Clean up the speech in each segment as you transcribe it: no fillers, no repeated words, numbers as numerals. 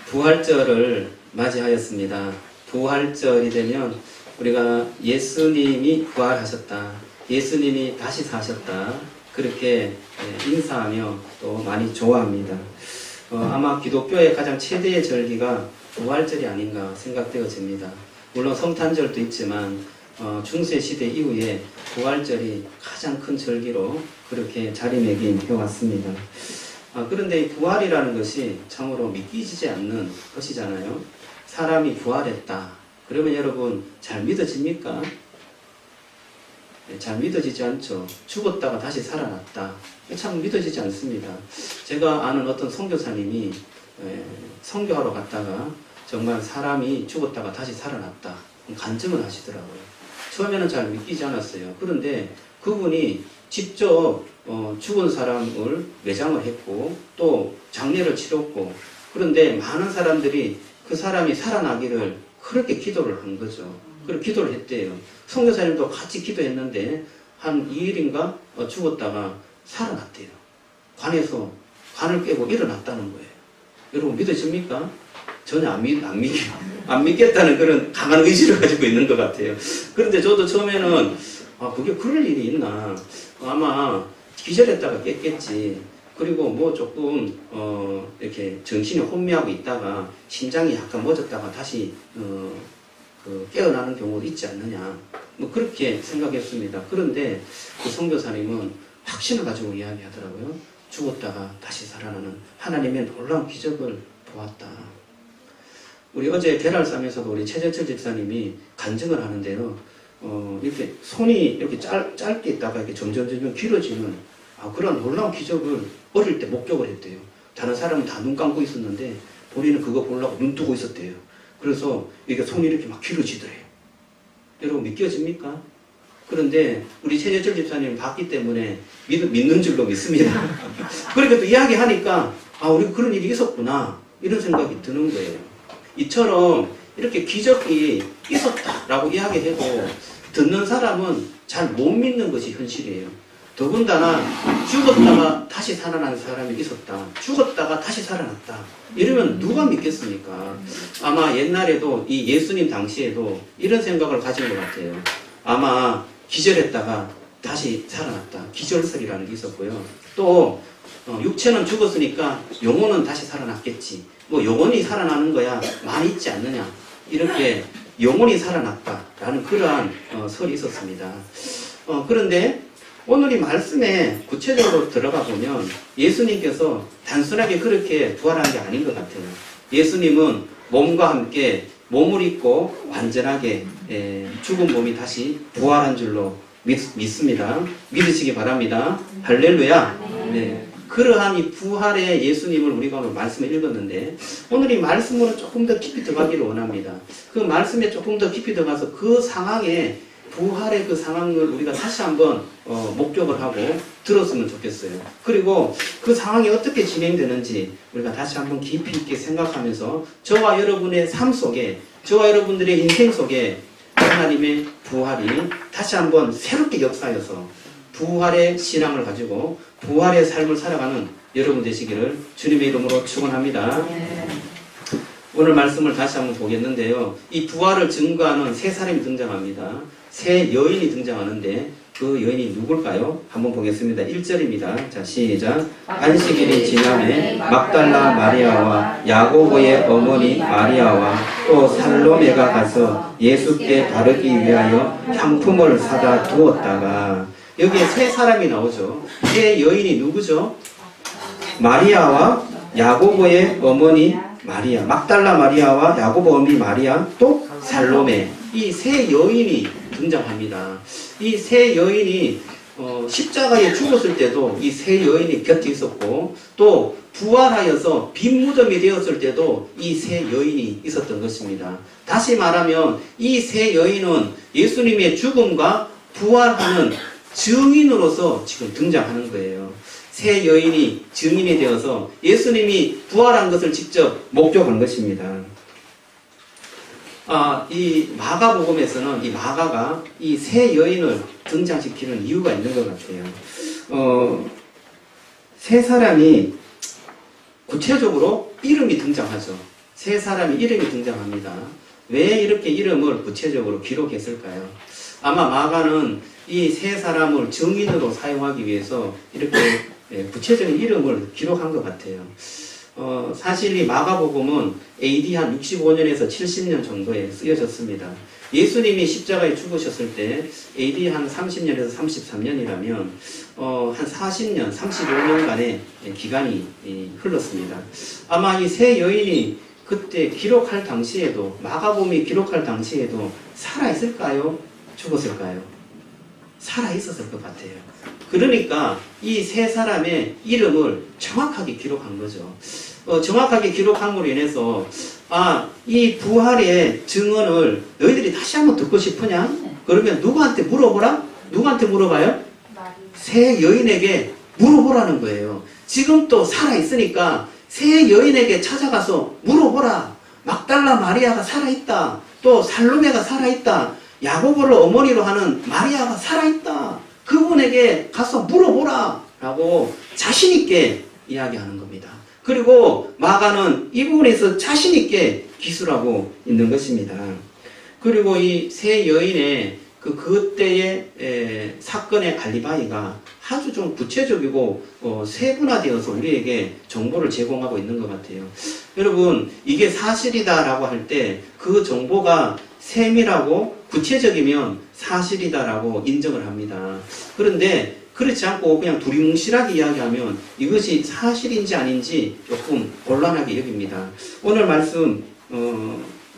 부활절을 맞이하였습니다. 부활절이 되면 우리가 예수님이 부활하셨다, 예수님이 다시 사셨다, 그렇게 인사하며 또 많이 좋아합니다. 아마 기독교의 가장 최대의 절기가 부활절이 아닌가 생각되어집니다. 물론 성탄절도 있지만 중세시대 이후에 부활절이 가장 큰 절기로 그렇게 자리매김해 왔습니다. 그런데 이 부활이라는 것이 참으로 믿기지 않는 것이잖아요. 사람이 부활했다. 그러면 여러분 잘 믿어집니까? 잘 믿어지지 않죠. 죽었다가 다시 살아났다. 참 믿어지지 않습니다. 제가 아는 어떤 선교사님이 선교하러 갔다가 정말 사람이 죽었다가 다시 살아났다. 간증을 하시더라고요. 처음에는 잘 믿기지 않았어요. 그런데 그분이 직접 죽은 사람을 매장을 했고 또 장례를 치렀고, 그런데 많은 사람들이 그 사람이 살아나기를 그렇게 기도를 한 거죠. 그렇게 기도를 했대요. 선교사님도 같이 기도했는데 한 2일인가 죽었다가 살아났대요. 관에서 관을 깨고 일어났다는 거예요. 여러분 믿어집니까? 전혀 안 믿겠다는 그런 강한 의지를 가지고 있는 것 같아요. 그런데 저도 처음에는 그게 그럴 일이 있나, 아마 기절했다가 깼겠지, 그리고 뭐 조금 이렇게 정신이 혼미하고 있다가 심장이 약간 멎었다가 다시 깨어나는 경우도 있지 않느냐, 뭐 그렇게 생각했습니다. 그런데 그 선교사님은 확신을 가지고 이야기하더라고요. 죽었다가 다시 살아나는 하나님의 놀라운 기적을 보았다. 우리 어제 계랄쌈에서도 우리 최재철 집사님이 간증을 하는데요. 이렇게 손이 이렇게 짧게 있다가 이렇게 점점 길어지는 그런 놀라운 기적을 어릴 때 목격을 했대요. 다른 사람은 다 눈 감고 있었는데 본인은 그거 보려고 눈 뜨고 있었대요. 그래서 이게 손이 이렇게 막 길어지더래요. 여러분 믿겨집니까? 그런데 우리 최재철 집사님 봤기 때문에 믿는 줄로 믿습니다. 그렇게 또 이야기하니까 우리 그런 일이 있었구나 이런 생각이 드는 거예요. 이처럼 이렇게 기적이 있었다라고 이야기해도 듣는 사람은 잘 못 믿는 것이 현실이에요. 더군다나 죽었다가 다시 살아난 사람이 있었다, 죽었다가 다시 살아났다, 이러면 누가 믿겠습니까? 아마 옛날에도 이 예수님 당시에도 이런 생각을 가진 것 같아요. 아마 기절했다가 다시 살아났다, 기절설이라는 게 있었고요. 또 육체는 죽었으니까 영혼은 다시 살아났겠지, 뭐 영혼이 살아나는 거야 많이 있지 않느냐, 이렇게 영혼이 살아났다라는 그러한 설이 있었습니다. 그런데 오늘 이 말씀에 구체적으로 들어가 보면 예수님께서 단순하게 그렇게 부활한 게 아닌 것 같아요. 예수님은 몸과 함께 몸을 입고 완전하게 죽은 몸이 다시 부활한 줄로 믿습니다. 믿으시기 바랍니다. 할렐루야. 네. 그러한 이 부활의 예수님을 우리가 오늘 말씀을 읽었는데, 오늘 이 말씀으로 조금 더 깊이 들어가기를 원합니다. 그 말씀에 조금 더 깊이 들어가서 그 상황에, 부활의 그 상황을 우리가 다시 한번 목격을 하고 들었으면 좋겠어요. 그리고 그 상황이 어떻게 진행되는지 우리가 다시 한번 깊이 있게 생각하면서 저와 여러분의 삶 속에, 저와 여러분들의 인생 속에 하나님의 부활이 다시 한번 새롭게 역사하여서 부활의 신앙을 가지고 부활의 삶을 살아가는 여러분 되시기를 주님의 이름으로 축원합니다. 오늘 말씀을 다시 한번 보겠는데요. 이 부활을 증거하는 세 사람이 등장합니다. 세 여인이 등장하는데 그 여인이 누굴까요? 한번 보겠습니다. 1절입니다. 자, 시작. 안식일이 지남에 막달라 마리아와 야고보의 어머니 마리아와 또 살로메가 가서 예수께 바르기 위하여 향품을 사다 두었다가, 여기에 세 사람이 나오죠. 세 여인이 누구죠? 마리아와 야고보의 어머니 마리아, 막달라 마리아와 야고보 어머니 마리아, 또 살로메, 이 세 여인이 등장합니다. 이 세 여인이 십자가에 죽었을 때도 이 세 여인이 곁에 있었고, 또 부활하여서 빈 무덤이 되었을 때도 이 세 여인이 있었던 것입니다. 다시 말하면 이 세 여인은 예수님의 죽음과 부활하는 증인으로서 지금 등장하는 거예요. 세 여인이 증인이 되어서 예수님이 부활한 것을 직접 목격한 것입니다. 이 마가복음에서는 이 마가가 이 세 여인을 등장시키는 이유가 있는 것 같아요. 세 사람이 구체적으로 이름이 등장하죠. 세 사람이 이름이 등장합니다. 왜 이렇게 이름을 구체적으로 기록했을까요? 아마 마가는 이 세 사람을 증인으로 사용하기 위해서 이렇게 구체적인 이름을 기록한 것 같아요. 사실 이 마가복음은 AD 한 65년에서 70년 정도에 쓰여졌습니다. 예수님이 십자가에 죽으셨을 때 AD 한 30년에서 33년이라면 한 40년, 35년간의 기간이 흘렀습니다. 아마 이 세 여인이 그때 기록할 당시에도, 마가복음이 기록할 당시에도 살아있을까요? 죽었을까요? 살아있었을 것 같아요. 그러니까 이 세 사람의 이름을 정확하게 기록한 거죠. 정확하게 기록함으로 인해서 이 부활의 증언을 너희들이 다시 한번 듣고 싶으냐? 그러면 누구한테 물어보라? 누구한테 물어봐요? 세 여인에게 물어보라는 거예요. 지금 또 살아있으니까 세 여인에게 찾아가서 물어보라. 막달라 마리아가 살아있다. 또 살로메가 살아있다. 야고보를 어머니로 하는 마리아가 살아있다. 그분에게 가서 물어보라. 라고 자신있게 이야기하는 겁니다. 그리고 마가는 이 부분에서 자신있게 기술하고 있는 것입니다. 그리고 이 세 여인의 그때의 사건의 알리바이가 아주 좀 구체적이고 세분화되어서 우리에게 정보를 제공하고 있는 것 같아요. 여러분, 이게 사실이다라고 할 때 그 정보가 세밀하고 구체적이면 사실이다라고 인정을 합니다. 그런데 그렇지 않고 그냥 두리뭉실하게 이야기하면 이것이 사실인지 아닌지 조금 곤란하게 여깁니다. 오늘 말씀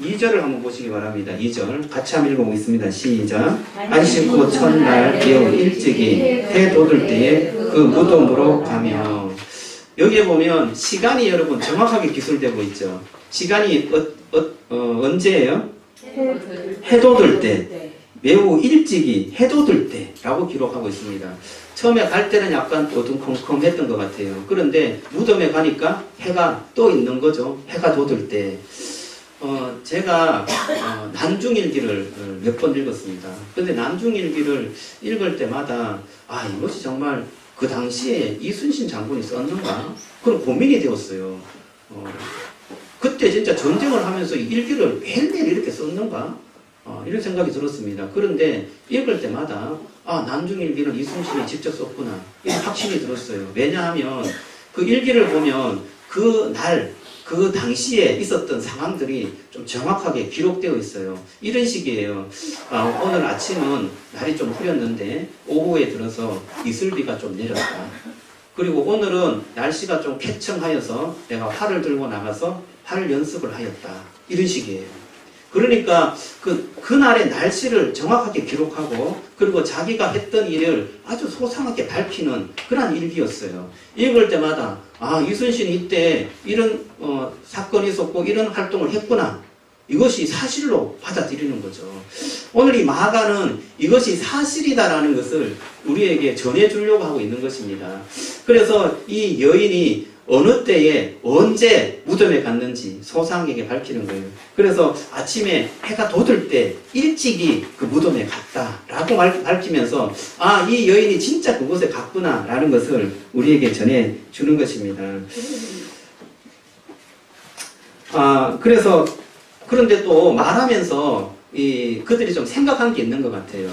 2절을 한번 보시기 바랍니다. 2절 같이 한번 읽어보겠습니다. 시작. 안식 후 첫날 매우 일찍이 해 돋을 때에 그 무덤으로 가며. 여기에 보면 시간이 여러분 정확하게 기술되고 있죠. 시간이 언제예요? 해 돋을 때. 매우 일찍이 해 돋을 때라고 기록하고 있습니다. 처음에 갈 때는 약간 어둠컴컴했던 것 같아요. 그런데 무덤에 가니까 해가 또 있는 거죠. 해가 돋을 때. 제가 난중일기를 몇 번 읽었습니다. 근데 난중일기를 읽을 때마다 이것이 정말 그 당시에 이순신 장군이 썼는가? 그런 고민이 되었어요. 그때 진짜 전쟁을 하면서 일기를 매일매일 이렇게 썼는가? 이런 생각이 들었습니다. 그런데 읽을 때마다 난중일기는 이순신이 직접 썼구나 이런 확신이 들었어요. 왜냐하면 그 일기를 보면 그 당시에 있었던 상황들이 좀 정확하게 기록되어 있어요. 이런 식이에요. 오늘 아침은 날이 좀 흐렸는데 오후에 들어서 이슬비가 좀 내렸다. 그리고 오늘은 날씨가 좀 쾌청하여서 내가 활을 들고 나가서 활 연습을 하였다. 이런 식이에요. 그러니까 그날의 날씨를 정확하게 기록하고 그리고 자기가 했던 일을 아주 소상하게 밝히는 그런 일기였어요. 읽을 때마다 이순신이 이때 이런 사건이 있었고 이런 활동을 했구나. 이것이 사실로 받아들이는 거죠. 오늘 이 마가는 이것이 사실이다라는 것을 우리에게 전해주려고 하고 있는 것입니다. 그래서 이 여인이 어느 때에 언제 무덤에 갔는지 소상에게 밝히는 거예요. 그래서 아침에 해가 돋을 때 일찍이 그 무덤에 갔다라고 밝히면서 이 여인이 진짜 그곳에 갔구나라는 것을 우리에게 전해주는 것입니다. 그런데 또 말하면서 그들이 좀 생각한 게 있는 것 같아요.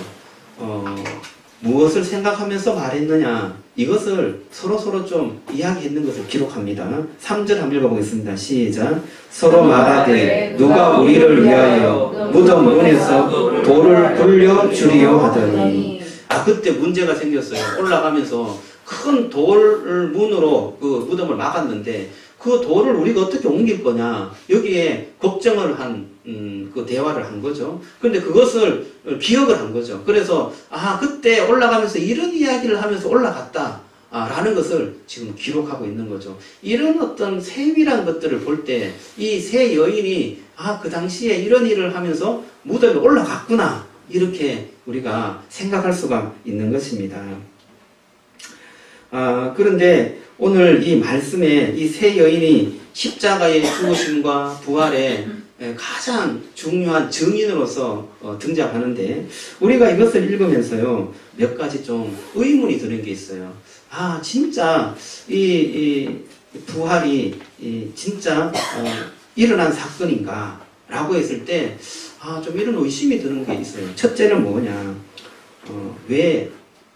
무엇을 생각하면서 말했느냐, 이것을 서로 좀 이야기했는 것을 기록합니다. 3절 한번 읽어보겠습니다. 시작. 서로 말하되 누가 우리를 위하여 무덤 문에서 돌을 굴려 주리요 하더니. 그때 문제가 생겼어요. 올라가면서 큰 돌문으로 그 무덤을 막았는데 그 돌을 우리가 어떻게 옮길 거냐, 여기에 걱정을 그 대화를 한 거죠. 그런데 그것을 기억을 한 거죠. 그래서 그때 올라가면서 이런 이야기를 하면서 올라갔다 라는 것을 지금 기록하고 있는 거죠. 이런 어떤 세밀한 것들을 볼 때 이 세 여인이 그 당시에 이런 일을 하면서 무덤에 올라갔구나, 이렇게 우리가 생각할 수가 있는 것입니다. 그런데 오늘 이 말씀에 이 세 여인이 십자가의 죽으심과 부활의 가장 중요한 증인으로서 등장하는데, 우리가 이것을 읽으면서요, 몇 가지 좀 의문이 드는 게 있어요. 진짜 이 부활이 진짜 일어난 사건인가? 라고 했을 때, 좀 이런 의심이 드는 게 있어요. 첫째는 뭐냐? 왜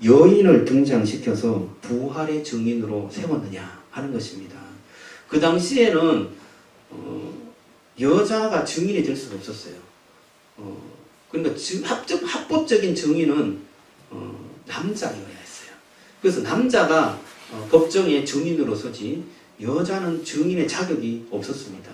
여인을 등장시켜서 부활의 증인으로 세웠느냐 하는 것입니다. 그 당시에는 여자가 증인이 될 수가 없었어요. 그러니까 합법적인 증인은 남자여야 했어요. 그래서 남자가 법정에 증인으로 서지 여자는 증인의 자격이 없었습니다.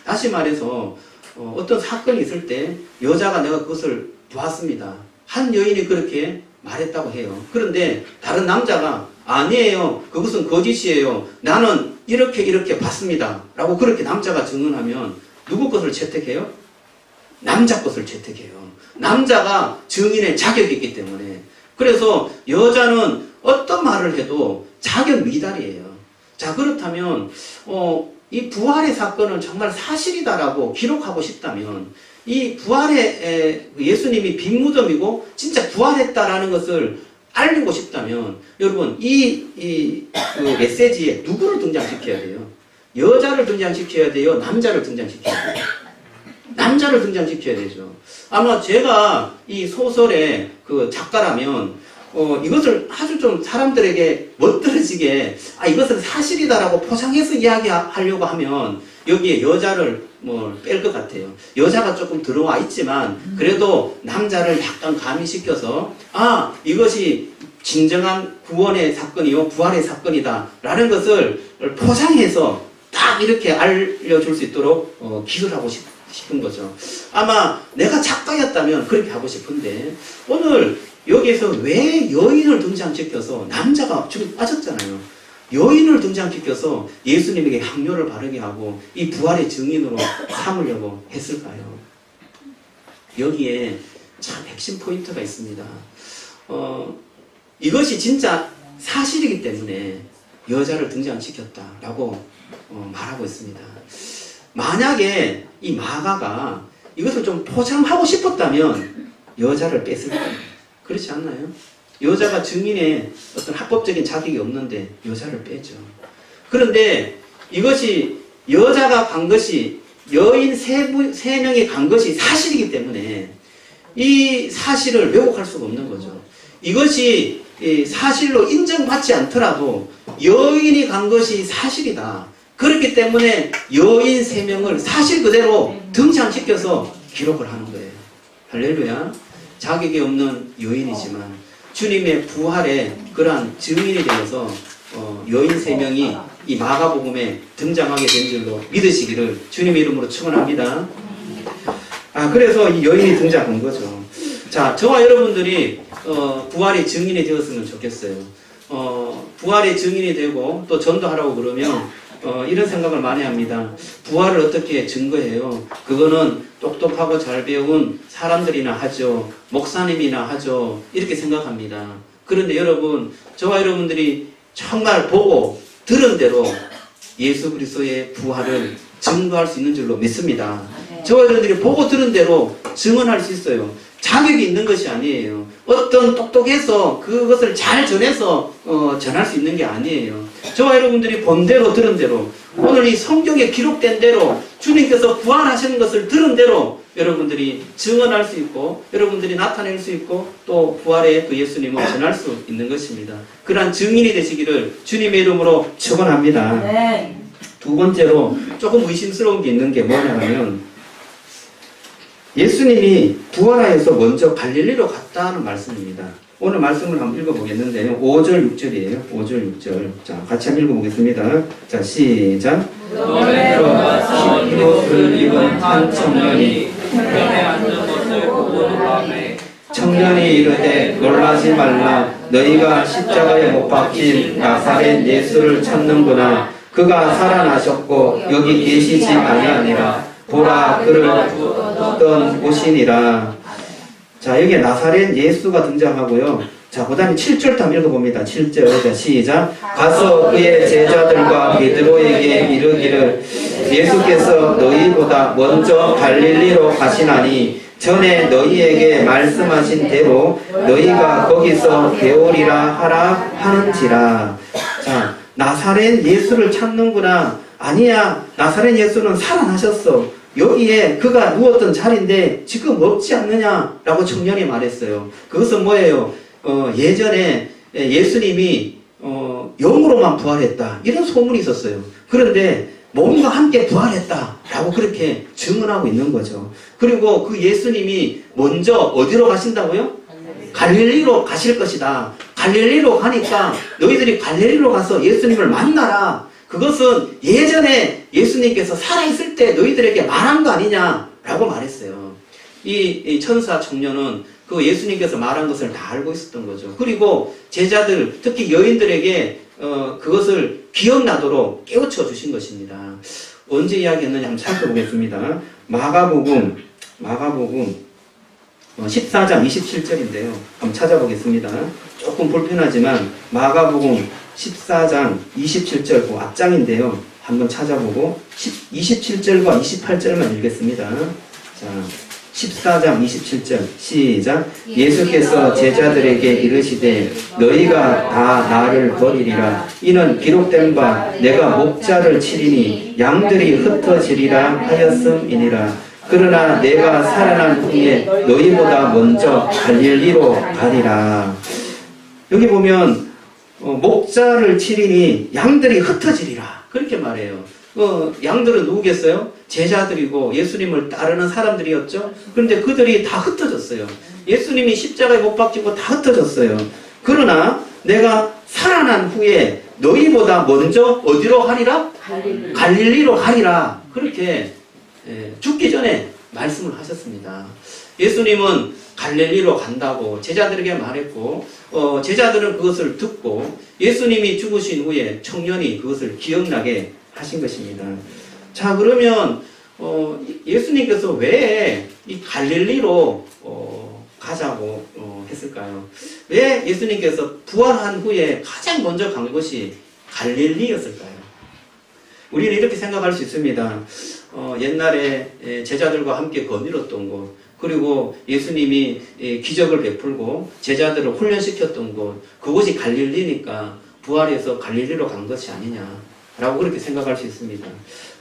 다시 말해서 어떤 사건이 있을 때 여자가 내가 그것을 보았습니다. 한 여인이 그렇게 말했다고 해요. 그런데 다른 남자가 아니에요. 그것은 거짓이에요. 나는 이렇게 봤습니다. 라고 그렇게 남자가 증언하면 누구 것을 채택해요? 남자 것을 채택해요. 남자가 증인의 자격이 있기 때문에. 그래서 여자는 어떤 말을 해도 자격 미달이에요. 자, 그렇다면 이 부활의 사건을 정말 사실이다라고 기록하고 싶다면 이 부활의 예수님이 빈무덤이고 진짜 부활했다라는 것을 알리고 싶다면 여러분 그 메시지에 누구를 등장시켜야 돼요? 여자를 등장시켜야 돼요? 남자를 등장시켜야 돼요? 남자를 등장시켜야 되죠. 아마 제가 이 소설의 그 작가라면 이것을 아주 좀 사람들에게 멋들어지게 이것은 사실이다라고 포장해서 이야기하려고 하면 여기에 여자를 뺄 것 같아요. 여자가 조금 들어와 있지만 그래도 남자를 약간 가미시켜서 이것이 진정한 구원의 사건이요 부활의 사건이다 라는 것을 포장해서 딱 이렇게 알려줄 수 있도록 기술하고 싶은 거죠. 아마 내가 작가였다면 그렇게 하고 싶은데 오늘 여기에서 왜 여인을 등장시켜서 남자가 지금 빠졌잖아요. 여인을 등장시켜서 예수님에게 향료를 바르게 하고 이 부활의 증인으로 삼으려고 했을까요? 여기에 참 핵심 포인트가 있습니다. 이것이 진짜 사실이기 때문에 여자를 등장시켰다라고 말하고 있습니다. 만약에 이 마가가 이것을 좀 포장하고 싶었다면 여자를 뺐을 거예요. 그렇지 않나요? 여자가 증인의 어떤 합법적인 자격이 없는데 여자를 빼죠. 그런데 이것이 여자가 간 것이 여인 세 명이 간 것이 사실이기 때문에 이 사실을 왜곡할 수가 없는 거죠. 이것이 사실로 인정받지 않더라도 여인이 간 것이 사실이다. 그렇기 때문에 여인 3명을 사실 그대로 등장시켜서 기록을 하는 거예요. 할렐루야. 자격이 없는 여인이지만 주님의 부활의 그러한 증인이 되어서 여인 3명이 이 마가복음에 등장하게 된 줄로 믿으시기를 주님의 이름으로 축원합니다. 그래서 이 여인이 등장한 거죠. 자, 저와 여러분들이 부활의 증인이 되었으면 좋겠어요. 부활의 증인이 되고 또 전도하라고 그러면 이런 생각을 많이 합니다. 부활을 어떻게 증거해요? 그거는 똑똑하고 잘 배운 사람들이나 하죠. 목사님이나 하죠. 이렇게 생각합니다. 그런데 여러분, 저와 여러분들이 정말 보고 들은 대로 예수 그리스도의 부활을 증거할 수 있는 줄로 믿습니다. 저와 여러분들이 보고 들은 대로 증언할 수 있어요. 자격이 있는 것이 아니에요. 어떤 똑똑해서 그것을 잘 전해서 전할 수 있는 게 아니에요. 저와 여러분들이 본 대로 들은 대로 오늘 이 성경에 기록된 대로 주님께서 부활하시는 것을 들은 대로 여러분들이 증언할 수 있고 여러분들이 나타낼 수 있고 또 부활의 그 예수님을 전할 수 있는 것입니다. 그러한 증인이 되시기를 주님의 이름으로 축원합니다. 네. 두 번째로 조금 의심스러운 게 있는 게 뭐냐면 예수님이 부활하여서 먼저 갈릴리로 갔다는 말씀입니다. 오늘 말씀을 한번 읽어보겠는데요. 5절 6절이에요. 5절 6절. 자, 같이 한번 읽어보겠습니다. 자, 시작. 너네 들어가서 흰 옷을 입은 한 청년이 편에 앉은 것을 보고 놀라매 청년이 이르되 놀라지 말라. 너희가 십자가에 못 박힌 나사렛 예수를 찾는구나. 그가 살아나셨고 여기 계시지 아니하니라. 보라 그를 어떤 오시니라. 자, 여기에 나사렛 예수가 등장하고요. 자, 그 다음에 7절도 한번 읽어봅니다. 7절. 자, 시작. 가서 그의 제자들과 베드로에게 이르기를 예수께서 너희보다 먼저 갈릴리로 가시나니 전에 너희에게 말씀하신 대로 너희가 거기서 배우리라 하라 하는지라. 자, 나사렛 예수를 찾는구나. 아니야, 나사렛 예수는 살아나셨어. 여기에 그가 누웠던 자리인데 지금 없지 않느냐라고 청년이 말했어요. 그것은 뭐예요? 예전에 예수님이 영으로만 부활했다, 이런 소문이 있었어요. 그런데 몸과 함께 부활했다라고 그렇게 증언하고 있는 거죠. 그리고 그 예수님이 먼저 어디로 가신다고요? 갈릴리로 가실 것이다. 갈릴리로 가니까 너희들이 갈릴리로 가서 예수님을 만나라. 그것은 예전에 예수님께서 살아있을 때 너희들에게 말한 거 아니냐라고 말했어요. 이 천사 청년은 그 예수님께서 말한 것을 다 알고 있었던 거죠. 그리고 제자들, 특히 여인들에게 그것을 기억나도록 깨우쳐 주신 것입니다. 언제 이야기했느냐 한번 살펴보겠습니다. 마가복음 14장 27절인데요. 한번 찾아보겠습니다. 조금 불편하지만 마가복음 14장 27절 그 앞장인데요. 한번 찾아보고 27절과 28절만 읽겠습니다. 자, 14장 27절 시작. 예수께서 제자들에게 이르시되 너희가 다 나를 버리리라. 이는 기록된 바 내가 목자를 치리니 양들이 흩어지리라 하였음이니라. 그러나 내가 살아난 후에 너희보다 먼저 갈릴리로 가리라. 여기 보면 목자를 치리니 양들이 흩어지리라, 그렇게 말해요. 양들은 누구겠어요? 제자들이고 예수님을 따르는 사람들이었죠. 그런데 그들이 다 흩어졌어요. 예수님이 십자가에 못 박히고 다 흩어졌어요. 그러나 내가 살아난 후에 너희보다 먼저 어디로 가리라? 갈릴리로 가리라. 그렇게 죽기 전에 말씀을 하셨습니다. 예수님은 갈릴리로 간다고 제자들에게 말했고, 제자들은 그것을 듣고 예수님이 죽으신 후에 청년이 그것을 기억나게 하신 것입니다. 자, 그러면 예수님께서 왜 이 갈릴리로 가자고 했을까요? 왜 예수님께서 부활한 후에 가장 먼저 간 것이 갈릴리였을까요? 우리는 이렇게 생각할 수 있습니다. 옛날에 제자들과 함께 거닐었던 곳, 그리고 예수님이 기적을 베풀고 제자들을 훈련시켰던 곳, 그곳이 갈릴리니까 부활해서 갈릴리로 간 것이 아니냐라고 그렇게 생각할 수 있습니다.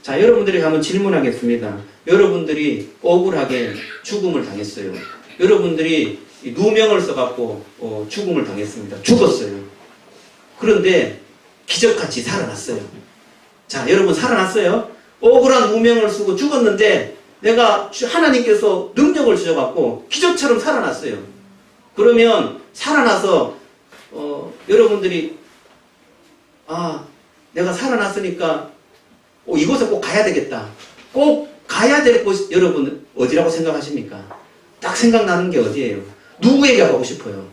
자, 여러분들에게 한번 질문하겠습니다. 여러분들이 억울하게 죽음을 당했어요. 여러분들이 누명을 써갖고 죽음을 당했습니다. 죽었어요. 그런데 기적같이 살아났어요. 자, 여러분 살아났어요? 억울한 누명을 쓰고 죽었는데 내가 하나님께서 능력을 주셔갖고 기적처럼 살아났어요. 그러면 살아나서 여러분들이 내가 살아났으니까 이곳에 꼭 가야 되겠다. 꼭 가야 될 곳, 여러분 어디라고 생각하십니까? 딱 생각나는 게 어디예요? 누구에게 가고 싶어요?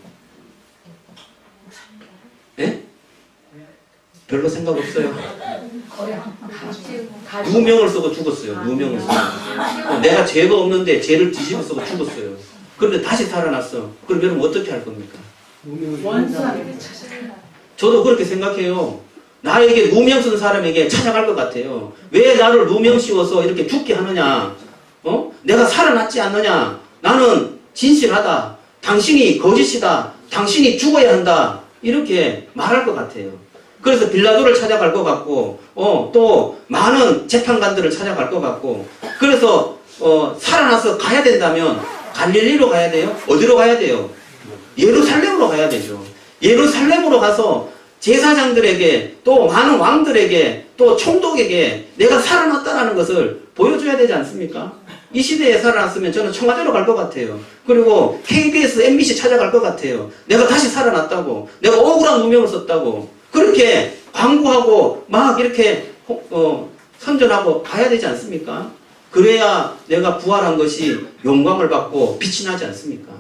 예? 별로 생각 없어요. 누명을 쓰고 죽었어요. 누명을 쓰고. 내가 죄가 없는데 죄를 뒤집어 쓰고 죽었어요. 그런데 다시 살아났어. 그럼 여러분 어떻게 할 겁니까? 저도 그렇게 생각해요. 나에게 누명 쓴 사람에게 찾아갈 것 같아요. 왜 나를 누명 씌워서 이렇게 죽게 하느냐? 내가 살아났지 않느냐? 나는 진실하다. 당신이 거짓이다. 당신이 죽어야 한다. 이렇게 말할 것 같아요. 그래서 빌라도를 찾아갈 것 같고, 또 많은 재판관들을 찾아갈 것 같고, 그래서 살아나서 가야 된다면 갈릴리로 가야 돼요? 어디로 가야 돼요? 예루살렘으로 가야 되죠. 예루살렘으로 가서 제사장들에게, 또 많은 왕들에게, 또 총독에게 내가 살아났다는 것을 보여줘야 되지 않습니까? 이 시대에 살아났으면 저는 청와대로 갈 것 같아요. 그리고 KBS, MBC 찾아갈 것 같아요. 내가 다시 살아났다고, 내가 억울한 누명을 썼다고, 그렇게 광고하고 막 이렇게 선전하고 가야 되지 않습니까? 그래야 내가 부활한 것이 영광을 받고 빛이 나지 않습니까?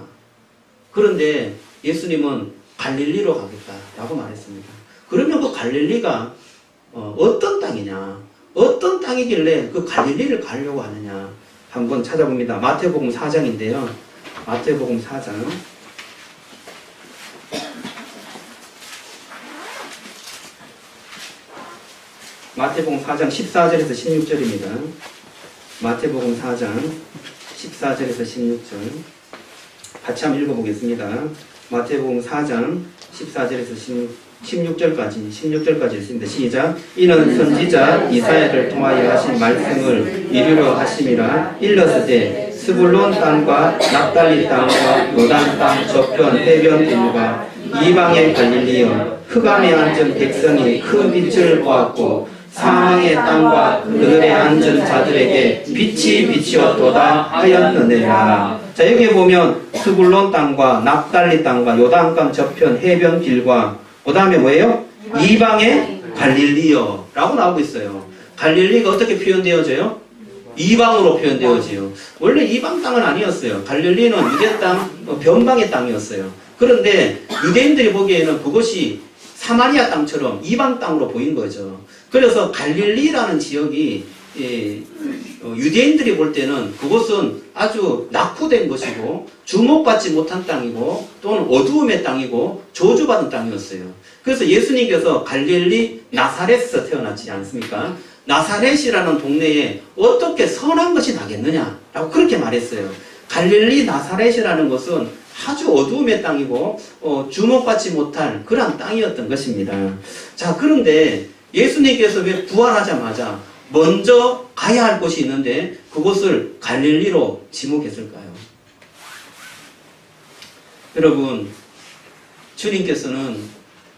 그런데 예수님은 갈릴리로 가겠다라고 말했습니다. 그러면 그 갈릴리가 어떤 땅이냐? 어떤 땅이길래 그 갈릴리를 가려고 하느냐? 한번 찾아봅니다. 마태복음 4장인데요. 마태복음 4장. 마태복음 4장 14절에서 16절입니다. 마태복음 4장 14절에서 16절. 같이 한번 읽어보겠습니다. 마태복음 4장 14절에서 16절까지 있습니다. 시작. 이는 선지자 이사야를 통하여 하신 말씀을 이루려 하심이라. 일렀으되 스불론 땅과 납달리 땅과 요단 땅 저편 해변 일과 이방의 갈릴리여, 흑암에 앉은 백성이 큰 빛을 보았고 사망의 땅과 그들의 앉은 자들에게 빛이 비치었도다 하였느니라. 자, 여기 보면 스불론 땅과 납달리 땅과 요단강 저편 해변 길과 그 다음에 뭐예요? 이방의 갈릴리여 라고 나오고 있어요. 갈릴리가 어떻게 표현되어져요? 이방으로 표현되어져요. 원래 이방 땅은 아니었어요. 갈릴리는 유대 땅, 변방의 땅이었어요. 그런데 유대인들이 보기에는 그것이 사마리아 땅처럼 이방 땅으로 보인 거죠. 그래서 갈릴리라는 지역이 유대인들이 볼 때는 그것은 아주 낙후된 것이고 주목받지 못한 땅이고 또는 어두움의 땅이고 저주받은 땅이었어요. 그래서 예수님께서 갈릴리 나사렛에서 태어났지 않습니까? 나사렛이라는 동네에 어떻게 선한 것이 나겠느냐라고 그렇게 말했어요. 갈릴리 나사렛이라는 것은 아주 어두움의 땅이고 주목받지 못할 그러한 땅이었던 것입니다. 자, 그런데 예수님께서 왜 부활하자마자 먼저 가야 할 곳이 있는데 그곳을 갈릴리로 지목했을까요? 여러분, 주님께서는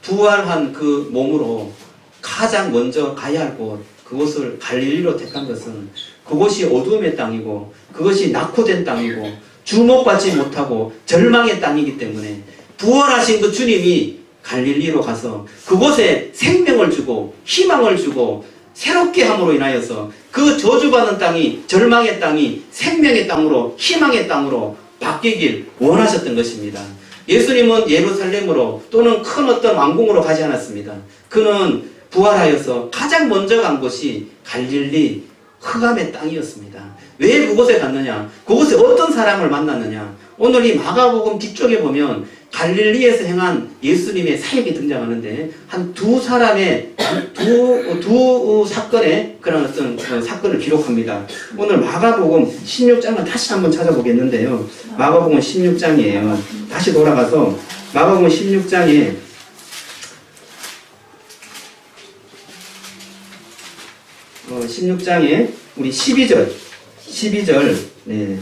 부활한 그 몸으로 가장 먼저 가야 할 곳, 그곳을 갈릴리로 택한 것은 그곳이 어두움의 땅이고 그것이 낙후된 땅이고 주목받지 못하고 절망의 땅이기 때문에 부활하신 그 주님이 갈릴리로 가서 그곳에 생명을 주고 희망을 주고 새롭게 함으로 인하여서 그 저주받은 땅이 절망의 땅이 생명의 땅으로 희망의 땅으로 바뀌길 원하셨던 것입니다. 예수님은 예루살렘으로 또는 큰 어떤 왕궁으로 가지 않았습니다. 그는 부활하여서 가장 먼저 간 곳이 갈릴리 흑암의 땅이었습니다. 왜 그곳에 갔느냐? 그곳에 어떤 사람을 만났느냐? 오늘 이 마가복음 뒤쪽에 보면 갈릴리에서 행한 예수님의 사역이 등장하는데 한 두 사람의 두 사건의 그런 어떤 사건을 기록합니다. 오늘 마가복음 16장을 다시 한번 찾아보겠는데요. 마가복음 16장이에요. 다시 돌아가서 마가복음 16장에 우리 12절, 네.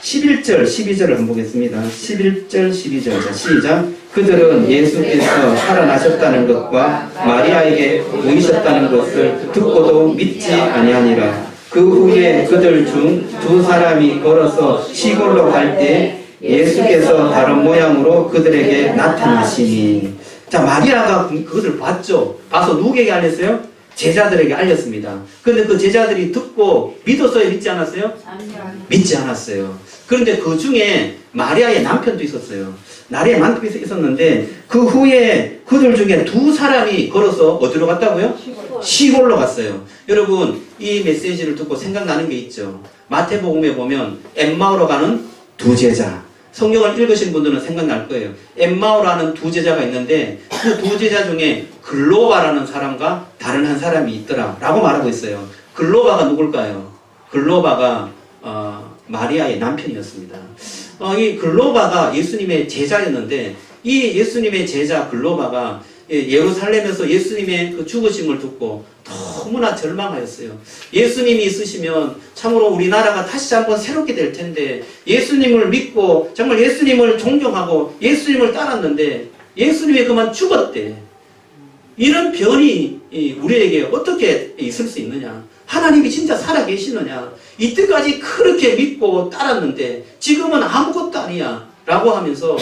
11절, 12절을 한번 보겠습니다. 11절, 12절. 자, 시작. 그들은 예수께서 살아나셨다는 것과 마리아에게 보이셨다는 것을 듣고도 믿지 아니하니라. 그 후에 그들 중 두 사람이 걸어서 시골로 갈 때 예수께서 다른 모양으로 그들에게 나타나시니. 자, 마리아가 그것을 봤죠. 봐서 누구에게 알렸어요? 제자들에게 알렸습니다. 그런데 그 제자들이 듣고 믿었어요? 믿지 않았어요? 믿지 않았어요. 그런데 그 중에 마리아의 남편도 있었어요. 마리아의 남편이 있었는데 그 후에 그들 중에 두 사람이 걸어서 어디로 갔다고요? 시골로 갔어요. 여러분, 이 메시지를 듣고 생각나는 게 있죠. 마태복음에 보면 엠마오로 가는 두 제자. 성경을 읽으신 분들은 생각날 거예요. 엠마오라는 두 제자가 있는데 그 두 제자 중에 글로바라는 사람과 다른 한 사람이 있더라 라고 말하고 있어요. 글로바가 누굴까요? 글로바가 마리아의 남편이었습니다. 이 글로바가 예수님의 제자였는데 이 예수님의 제자 글로바가 예루살렘에서 예수님의 그 죽으심을 듣고 너무나 절망하였어요. 예수님이 있으시면 참으로 우리나라가 다시 한번 새롭게 될 텐데 예수님을 믿고 정말 예수님을 존경하고 예수님을 따랐는데 예수님이 그만 죽었대. 이런 변이 우리에게 어떻게 있을 수 있느냐? 하나님이 진짜 살아계시느냐? 이때까지 그렇게 믿고 따랐는데 지금은 아무것도 아니야 라고 하면서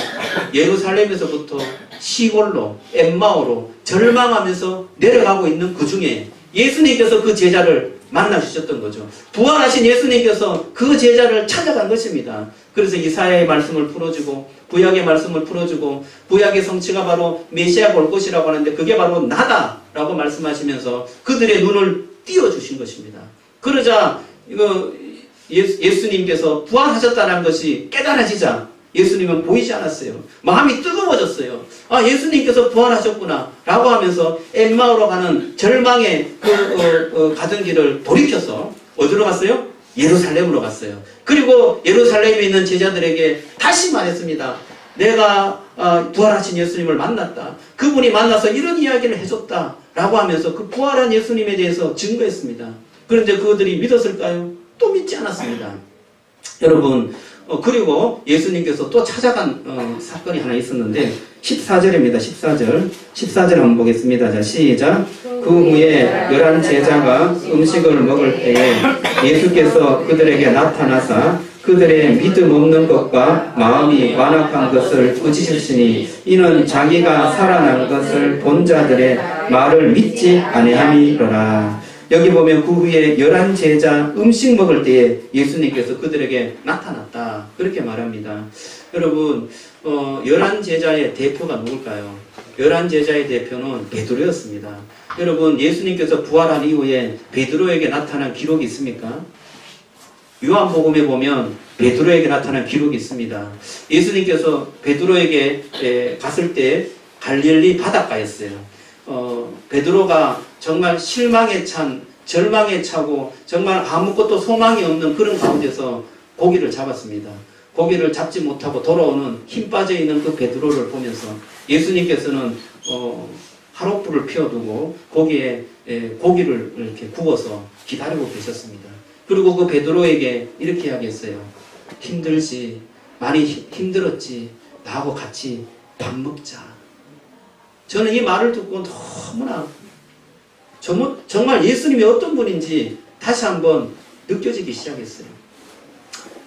예루살렘에서부터 시골로 엠마오로 절망하면서 내려가고 있는 그 중에 예수님께서 그 제자를 만나주셨던 거죠. 부활하신 예수님께서 그 제자를 찾아간 것입니다. 그래서 이사야의 말씀을 풀어주고 구약의 말씀을 풀어주고 구약의 성취가 바로 메시아가 올 것이라고 하는데 그게 바로 나다 라고 말씀하시면서 그들의 눈을 띄워주신 것입니다. 그러자 예수님께서 부활하셨다는 것이 깨달아지자 예수님은 보이지 않았어요. 마음이 뜨거워졌어요. 아, 예수님께서 부활하셨구나 라고 하면서 엠마오로 가는 절망의 가던 길을 돌이켜서 어디로 갔어요? 예루살렘으로 갔어요. 그리고 예루살렘에 있는 제자들에게 다시 말했습니다. 내가 부활하신 예수님을 만났다. 그분이 만나서 이런 이야기를 해줬다. 라고 하면서 그 부활한 예수님에 대해서 증거했습니다. 그런데 그들이 믿었을까요? 또 믿지 않았습니다. 여러분, 그리고 예수님께서 또 찾아간 사건이 하나 있었는데 14절입니다. 14절 한번 보겠습니다. 자, 시작. 그 후에 11 제자가 음식을 먹을 때에 예수께서 그들에게 나타나사 그들의 믿음 없는 것과 마음이 완악한 것을 꾸짖으시니 이는 자기가 살아난 것을 본 자들의 말을 믿지 아니함이로라. 여기 보면 그 후에 11 제자 음식 먹을 때에 예수님께서 그들에게 나타났다. 그렇게 말합니다. 여러분, 11 제자의 대표가 누굴까요? 11 제자의 대표는 베드로였습니다. 여러분, 예수님께서 부활한 이후에 베드로에게 나타난 기록이 있습니까? 요한복음에 보면 베드로에게 나타난 기록이 있습니다. 예수님께서 베드로에게 갔을 때 갈릴리 바닷가였어요. 베드로가 정말 실망에 찬, 절망에 차고 정말 아무것도 소망이 없는 그런 가운데서 고기를 잡았습니다. 고기를 잡지 못하고 돌아오는 힘 빠져있는 그 베드로를 보면서 예수님께서는 화롯불을 피워두고 거기에 고기를 이렇게 구워서 기다리고 계셨습니다. 그리고 그 베드로에게 이렇게 이야기했어요. 힘들지, 많이 힘들었지, 나하고 같이 밥 먹자. 저는 이 말을 듣고 너무나 정말 예수님이 어떤 분인지 다시 한번 느껴지기 시작했어요.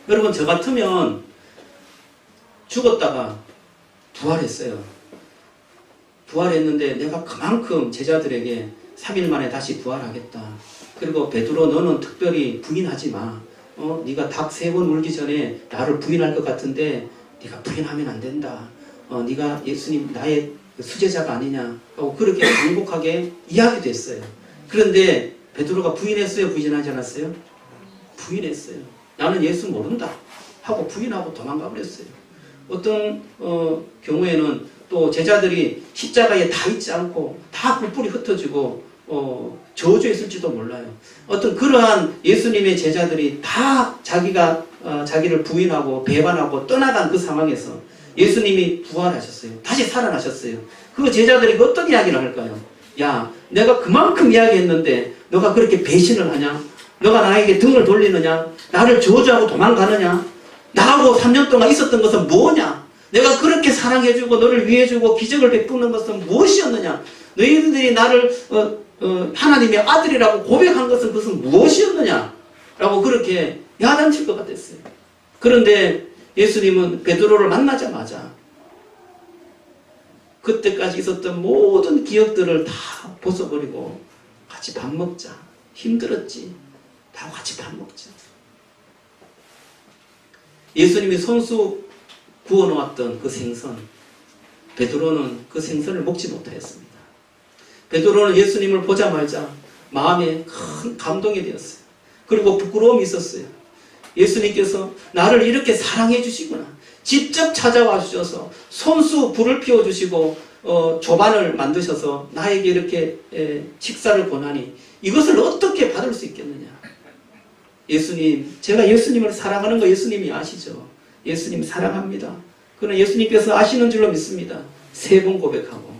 여러분, 저 같으면 죽었다가 부활했어요. 부활했는데 내가 그만큼 제자들에게 3일 만에 다시 부활하겠다. 그리고 베드로, 너는 특별히 부인하지 마. 네가 닭 3번 울기 전에 나를 부인할 것 같은데 네가 부인하면 안 된다. 네가 예수님 나의 수제자가 아니냐 하고 그렇게 행복하게 이야기됐어요. 그런데 베드로가 부인했어요? 부인하지 않았어요? 부인했어요. 나는 예수 모른다 하고 부인하고 도망가 버렸어요. 어떤 경우에는 또 제자들이 십자가에 다 있지 않고 다 뿔뿔이 흩어지고 저주했을지도 몰라요. 어떤 그러한 예수님의 제자들이 다 자기를 부인하고 배반하고 떠나간 그 상황에서 예수님이 부활하셨어요. 다시 살아나셨어요. 그 제자들이 어떤 이야기를 할까요? 야, 내가 그만큼 이야기했는데 너가 그렇게 배신을 하냐? 너가 나에게 등을 돌리느냐? 나를 저주하고 도망가느냐? 나하고 3년 동안 있었던 것은 뭐냐? 내가 그렇게 사랑해주고 너를 위해주고 기적을 베푸는 것은 무엇이었느냐? 너희들이 나를 하나님의 아들이라고 고백한 것은 그것은 무엇이었느냐? 라고 그렇게 야단칠 것 같았어요. 그런데 예수님은 베드로를 만나자마자 그때까지 있었던 모든 기억들을 다 벗어버리고 같이 밥 먹자. 힘들었지. 다 같이 밥 먹자. 예수님이 손수 구워놓았던 그 생선, 베드로는 그 생선을 먹지 못하였습니다. 베드로는 예수님을 보자마자 마음에 큰 감동이 되었어요. 그리고 부끄러움이 있었어요. 예수님께서 나를 이렇게 사랑해 주시구나. 직접 찾아와 주셔서 손수 불을 피워 주시고 조반을 만드셔서 나에게 이렇게 식사를 권하니 이것을 어떻게 받을 수 있겠느냐. 예수님, 제가 예수님을 사랑하는 거 예수님이 아시죠? 예수님 사랑합니다. 그러나 예수님께서 아시는 줄로 믿습니다. 3번 고백하고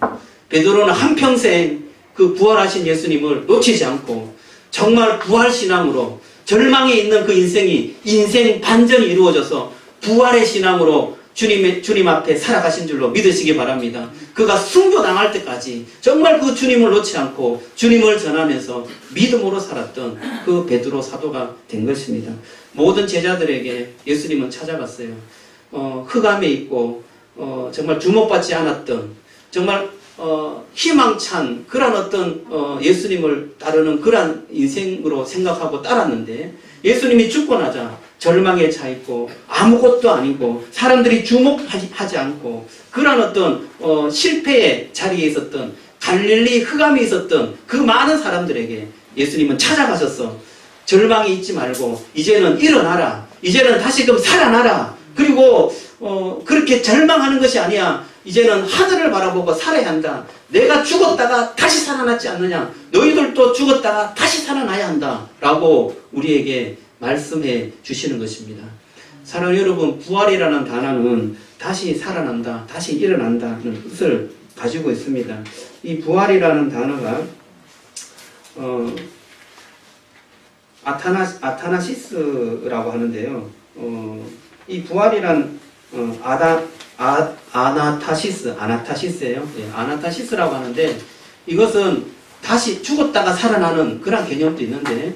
베드로는 한평생 그 부활하신 예수님을 놓치지 않고 정말 부활신앙으로 절망에 있는 그 인생이 인생 반전이 이루어져서 부활의 신앙으로 주님 앞에 살아가신 줄로 믿으시기 바랍니다. 그가 순교당할 때까지 정말 그 주님을 놓지 않고 주님을 전하면서 믿음으로 살았던 그 베드로 사도가 된 것입니다. 모든 제자들에게 예수님은 찾아갔어요. 흑암에 있고 정말 주목받지 않았던 정말 희망찬 그런 어떤 예수님을 따르는 그런 인생으로 생각하고 따랐는데 예수님이 죽고 나자 절망에 차 있고 아무것도 아니고 사람들이 주목하지 않고 그런 어떤 실패의 자리에 있었던 갈릴리 흑암에 있었던 그 많은 사람들에게 예수님은 찾아가셔서 절망이 있지 말고 이제는 일어나라. 이제는 다시금 살아나라. 그리고 그렇게 절망하는 것이 아니야. 이제는 하늘을 바라보고 살아야 한다. 내가 죽었다가 다시 살아났지 않느냐. 너희들도 죽었다가 다시 살아나야 한다. 라고 우리에게 말씀해 주시는 것입니다. 사랑하는 여러분, 부활이라는 단어는 다시 살아난다, 다시 일어난다는 뜻을 가지고 있습니다. 이 부활이라는 단어가 아타나시스라고 하는데요. 이 부활이란 아나타시스예요. 예, 아나타시스라고 하는데 이것은 다시 죽었다가 살아나는 그런 개념도 있는데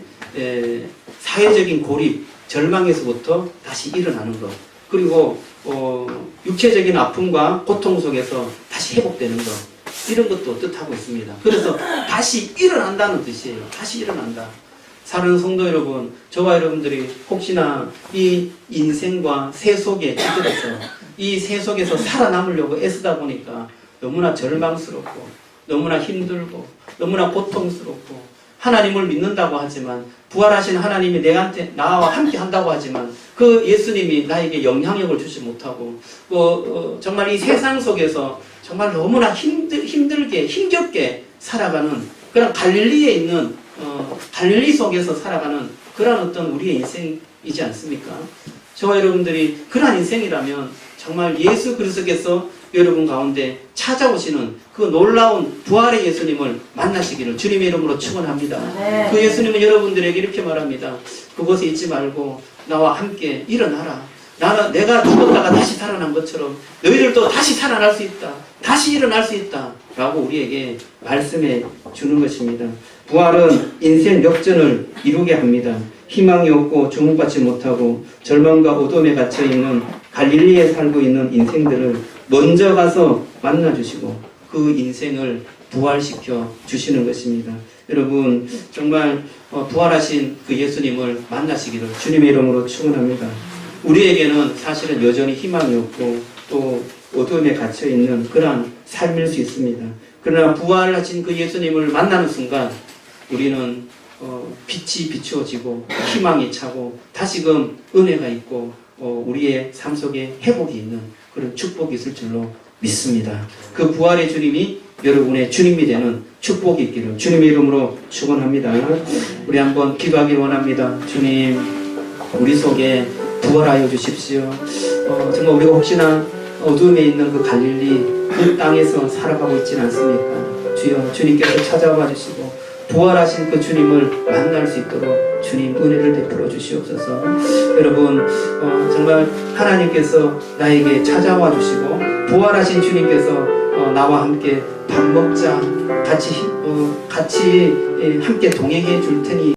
사회적인 고립, 절망에서부터 다시 일어나는 것, 그리고 육체적인 아픔과 고통 속에서 다시 회복되는 것, 이런 것도 뜻하고 있습니다. 그래서 다시 일어난다는 뜻이에요. 다시 일어난다. 사랑하는 성도 여러분, 저와 여러분들이 혹시나 이 인생과 새 속에 찌들어서 이 새 속에서 살아남으려고 애쓰다 보니까 너무나 절망스럽고 너무나 힘들고 너무나 고통스럽고 하나님을 믿는다고 하지만 부활하신 하나님이 나와 함께 한다고 하지만 그 예수님이 나에게 영향력을 주지 못하고 정말 이 세상 속에서 정말 너무나 힘들게 힘겹게 살아가는 그런 갈릴리에 있는 갈릴리 속에서 살아가는 그런 어떤 우리의 인생이지 않습니까? 저와 여러분들이 그런 인생이라면 정말 예수 그리스도께서 여러분 가운데 찾아오시는 그 놀라운 부활의 예수님을 만나시기를 주님의 이름으로 축원합니다. 네. 그 예수님은 여러분들에게 이렇게 말합니다. 그곳에 있지 말고 나와 함께 일어나라. 내가 죽었다가 다시 살아난 것처럼 너희들도 다시 살아날 수 있다. 다시 일어날 수 있다. 라고 우리에게 말씀해 주는 것입니다. 부활은 인생 역전을 이루게 합니다. 희망이 없고 주목받지 못하고 절망과 어둠에 갇혀있는 갈릴리에 살고 있는 인생들을 먼저 가서 만나주시고 그 인생을 부활시켜 주시는 것입니다. 여러분 정말 부활하신 그 예수님을 만나시기를 주님의 이름으로 축원합니다. 우리에게는 사실은 여전히 희망이 없고 또 어둠에 갇혀있는 그런 삶일 수 있습니다. 그러나 부활하신 그 예수님을 만나는 순간 우리는 빛이 비추어지고 희망이 차고 다시금 은혜가 있고 우리의 삶 속에 회복이 있는 그런 축복이 있을 줄로 믿습니다. 그 부활의 주님이 여러분의 주님이 되는 축복이 있기를 주님의 이름으로 축원합니다. 우리 한번 기도하기 원합니다. 주님, 우리 속에 부활하여 주십시오. 정말 우리가 혹시나 어둠에 있는 그 갈릴리 그 땅에서 살아가고 있지는 않습니까? 주여, 주님께서 찾아와 주시고 부활하신 그 주님을 만날 수 있도록 주님 은혜를 베풀어 주시옵소서. 여러분 정말 하나님께서 나에게 찾아와 주시고 부활하신 주님께서 나와 함께 밥 먹자, 같이 함께 동행해 줄 테니